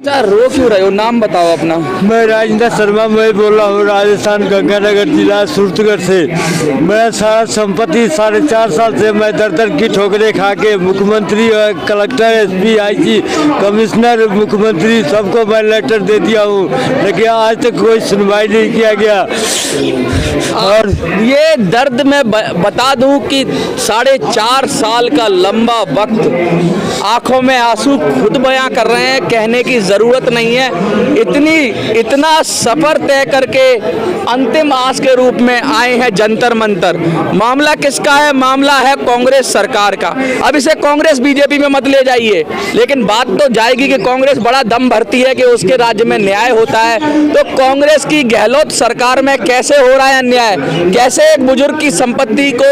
अच्छा, रो क्यों रहे हो? नाम बताओ अपना। मैं राजेंद्र शर्मा मैं बोल रहा हूँ, राजस्थान गंगानगर जिला सूरतगढ़ से। मैं सारा संपत्ति 4.5 साल से मैं दर की ठोकरें खा के मुख्यमंत्री, कलेक्टर, एसपी, आईजी, कमिश्नर, मुख्यमंत्री सबको मैं लेटर दे दिया हूँ, लेकिन आज तक कोई सुनवाई नहीं किया गया। और ये दर्द मैं बता दूं कि 4.5 साल का लंबा वक्त, आंखों में आंसू खुद बयां कर रहे हैं, कहने की जरूरत नहीं है। इतना सफर तय करके अंतिम आस के रूप में आए हैं जंतर मंतर। मामला किसका है? मामला है कांग्रेस सरकार का। अब इसे कांग्रेस बीजेपी में मत ले जाइए, लेकिन बात तो जाएगी कि कांग्रेस बड़ा दम भरती है कि उसके राज्य में न्याय होता है। तो कांग्रेस की गहलोत सरकार में कैसे हो रहा है अन्याय? कैसे एक बुजुर्ग की संपत्ति को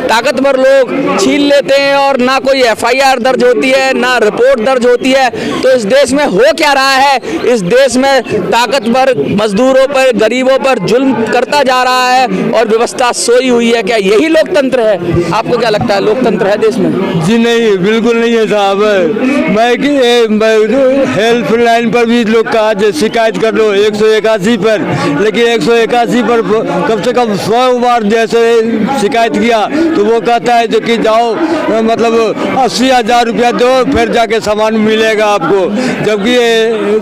ताकतवर लोग छीन लेते हैं और ना कोई एफआईआर दर्ज होती है, ना रिपोर्ट दर्ज होती है। तो इस देश में हो क्या रहा है? इस देश में ताकतवर मजदूरों पर, गरीबों पर जुल्म करता जा रहा है और व्यवस्था सोई हुई है। क्या यही लोकतंत्र है? आपको क्या लगता है, लोकतंत्र है देश में? जी नहीं, बिल्कुल नहीं है साहब। मैं हेल्पलाइन पर भी लोग कहा शिकायत कर लो 181 पर, लेकिन 181 पर कम से कम 100 बार जैसे शिकायत किया तो वो कहता है जो कि जाओ मतलब 80,000 रुपया दो फिर जाके सामान मिलेगा आपको, जबकि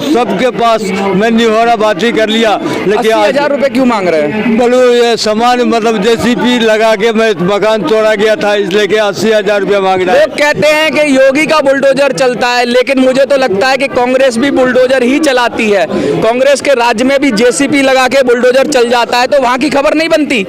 सबके पास मैं निहोरा बाती कर लिया। लेकिन 80,000 रुपये क्यों मांग रहे हैं? बोलो ये सामान मतलब जेसीबी लगा के मैं मकान तोड़ा गया था, इसलिए कि 80,000 रुपया मांग रहा है। लोग कहते हैं कि योगी का बुलडोजर चलता है, लेकिन मुझे तो लगता है कि कांग्रेस भी बुलडोजर ही चलाती है। कांग्रेस के राज्य में भी जेसीबी लगा के बुलडोजर चल जाता है तो वहाँ की खबर नहीं बनती,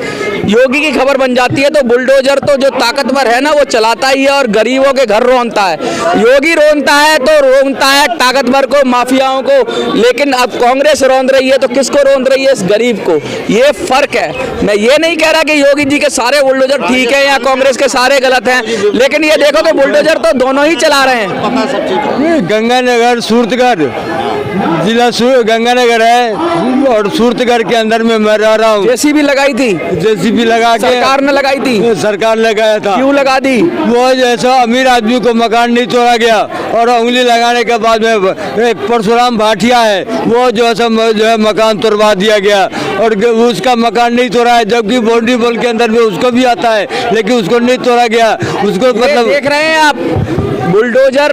योगी की खबर बन जाती है। तो बुलडोजर तो जो ताकतवर है ना वो चलाता ही है और गरीबों के घर रोनता है। योगी रोनता है तो रोनता है ताकतवर को, माफियाओं को, लेकिन अब कांग्रेस रोंद रही है तो किसको रोंद रही है? इस गरीब को। ये फर्क है। मैं ये नहीं कह रहा कि योगी जी के सारे बुलडोजर ठीक है या कांग्रेस के सारे गलत हैं, लेकिन ये देखो तो बुलडोजर तो दोनों ही चला रहे हैं। गंगानगर सूरतगढ़ जिला गंगानगर है और सूरतगढ़ के अंदर में मैं रह रहा हूँ। जेसीबी लगाई थी, जेसीबी लगा के सरकार ने लगाई थी। सरकार लगाया था। क्यों लगा दी? वो जैसा अमीर आदमी को मकान नहीं तोड़ा गया और उंगली लगाने के बाद में एक परशुराम भाटिया है वो जो है मकान तोड़वा दिया गया और उसका मकान नहीं तोड़ा है, जबकि बाउंड्री वॉल के अंदर में उसको भी आता है लेकिन उसको नहीं तोड़ा गया। उसको मतलब देख रहे हैं आप, बुलडोजर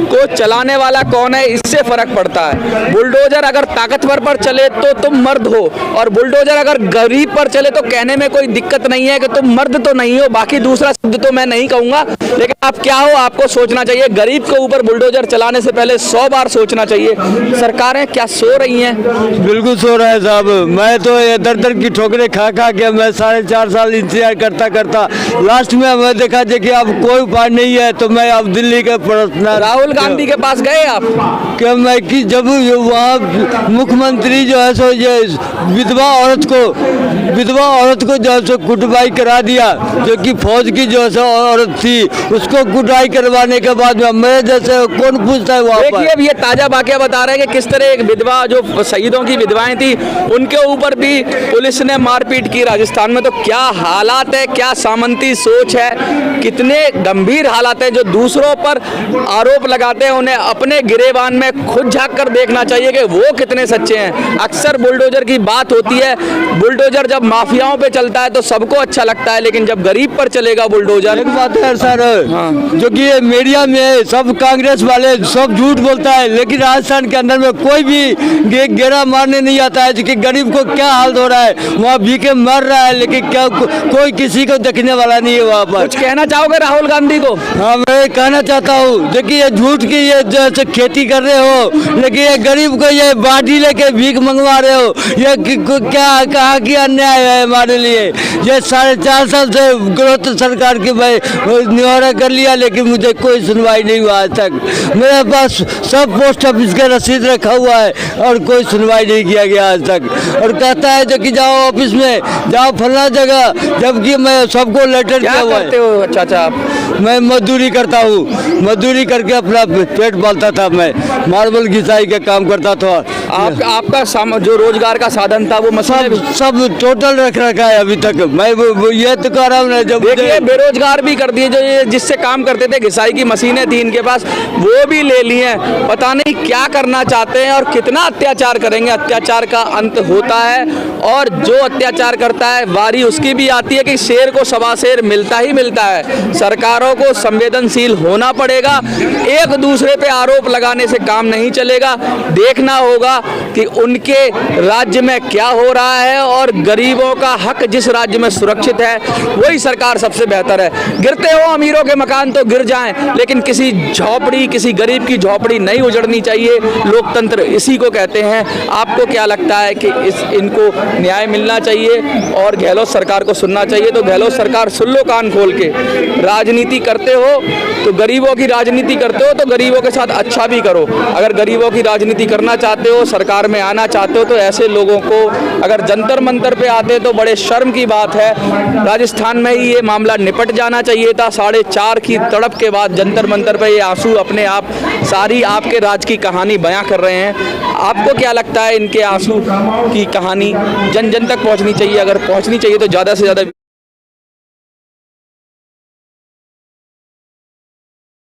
को चलाने वाला कौन है इससे फर्क पड़ता है। बुलडोजर अगर ताकतवर पर चले तो तुम मर्द हो, और बुलडोजर अगर गरीब पर चले तो कहने में कोई दिक्कत नहीं है कि तुम मर्द तो नहीं हो। बाकी दूसरा शब्द तो मैं नहीं कहूंगा, लेकिन आप क्या हो आपको सोचना चाहिए। गरीब के ऊपर बुलडोजर चलाने से पहले 100 बार सोचना चाहिए। सरकारें क्या सो रही हैं? बिल्कुल सो रहा है साहब। मैं तो दर की ठोकरें खा के मैं 4.5 साल इंतजार करता लास्ट में मैं देखा कि अब कोई उपाय नहीं है तो मैं अब दिल्ली के राहुल गांधी के पास गए आप? क्या मैं कि जब वहाँ मुख्यमंत्री जो है सो ये विधवा औरत को जो है सो कुटवाई करा दिया, जो कि फौज की जो है सो औरत थी उसको कुटाई करवाने के बाद में मेरे जैसे कौन पूछता है वहाँ पर? देखिए ये ताजा वाकया बता रहे हैं कि किस तरह एक विधवा, जो शहीदों की विधवाएं थी, उनके ऊपर भी पुलिस ने मारपीट की राजस्थान में। तो क्या हालात है, क्या सामंती सोच है, कितने गंभीर हालात हैं। जो दूसरों पर आरोप लगाते हैं उन्हें अपने गिरेबान में खुद झांक कर देखना चाहिए कि वो कितने सच्चे हैं। अक्सर बुलडोजर की बात होती है, बुलडोजर जब माफियाओं पे चलता है तो सबको अच्छा लगता है, लेकिन जब गरीब पर चलेगा बुलडोजर। एक बात है सर, जो कि ये मीडिया में सब कांग्रेस वाले सब झूठ बोलता है, लेकिन राजस्थान के अंदर में कोई भी घेरा मारने नहीं आता है कि गरीब को क्या हाल हो रहा है। वहाँ भीखे मर रहा है लेकिन क्या कोई किसी को देखने वाला नहीं है वहाँ पर। कुछ कहना चाहोगे राहुल गांधी को? हाँ, मैं कहना चाहता हूँ देखिए ये झूठ की ये जो खेती कर रहे हो, लेकिन ये गरीब को ये बाटी लेके भीख मंगवा रहे हो, ये क्या कहाँ की अन्याय है हमारे लिए। ये 4.5 साल से गलत सरकार की मैं निवारा कर लिया, लेकिन मुझे कोई सुनवाई नहीं हुआ आज तक। मेरे पास सब पोस्ट ऑफिस का रसीद रखा हुआ है और कोई सुनवाई नहीं किया गया आज तक। और कहता है जो कि जाओ ऑफिस में, जाओ फलना जगह, जबकि मैं सबको लेटर किया हुआ है। चाचा आप? मैं मजदूरी करता हूँ, मजदूरी करके अपना पेट पालता था। मैं मार्बल घिसाई का काम करता था आपका जो रोजगार का साधन था वो मशीनें भी- सब टोटल रख रखा है अभी तक। मैं ये तो कह रहा हूँ ना, जब देखिए बेरोजगार भी कर दिए, जो ये जिससे काम करते थे, घिसाई की मशीनें थी इनके पास, वो भी ले ली हैं। पता नहीं क्या करना चाहते हैं और कितना अत्याचार करेंगे। अत्याचार का अंत होता है और जो अत्याचार करता है वारी उसकी भी आती है कि शेर को सवा शेर मिलता ही मिलता है। सरकारों को संवेदनशील होना पड़ेगा, एक दूसरे पे आरोप लगाने से काम नहीं चलेगा। देखना होगा कि उनके राज्य में क्या हो रहा है और गरीबों का हक जिस राज्य में सुरक्षित है वही सरकार सबसे बेहतर है। गिरते हो अमीरों के मकान तो गिर जाएं, लेकिन किसी झोपड़ी, किसी गरीब की झोपड़ी नहीं उजड़नी चाहिए। लोकतंत्र इसी को कहते हैं। आपको क्या लगता है कि इनको न्याय मिलना चाहिए और गहलोत सरकार को सुनना चाहिए? तो गहलोत सरकार सुन लो कान खोल के। राजनीति करते हो तो गरीबों की राजनीति करते हो तो गरीबों के साथ अच्छा भी करो। अगर गरीबों की राजनीति करना चाहते हो, सरकार में आना चाहते हो, तो ऐसे लोगों को अगर जंतर मंतर पे आते तो बड़े शर्म की बात है। राजस्थान में ही ये मामला निपट जाना चाहिए था। 4.5 की तड़प के बाद जंतर मंतर पे ये आंसू अपने आप सारी आपके राज की कहानी बयां कर रहे हैं। आपको क्या लगता है इनके आंसू की कहानी जन जन तक पहुंचनी चाहिए? अगर पहुंचनी चाहिए तो ज़्यादा से ज़्यादा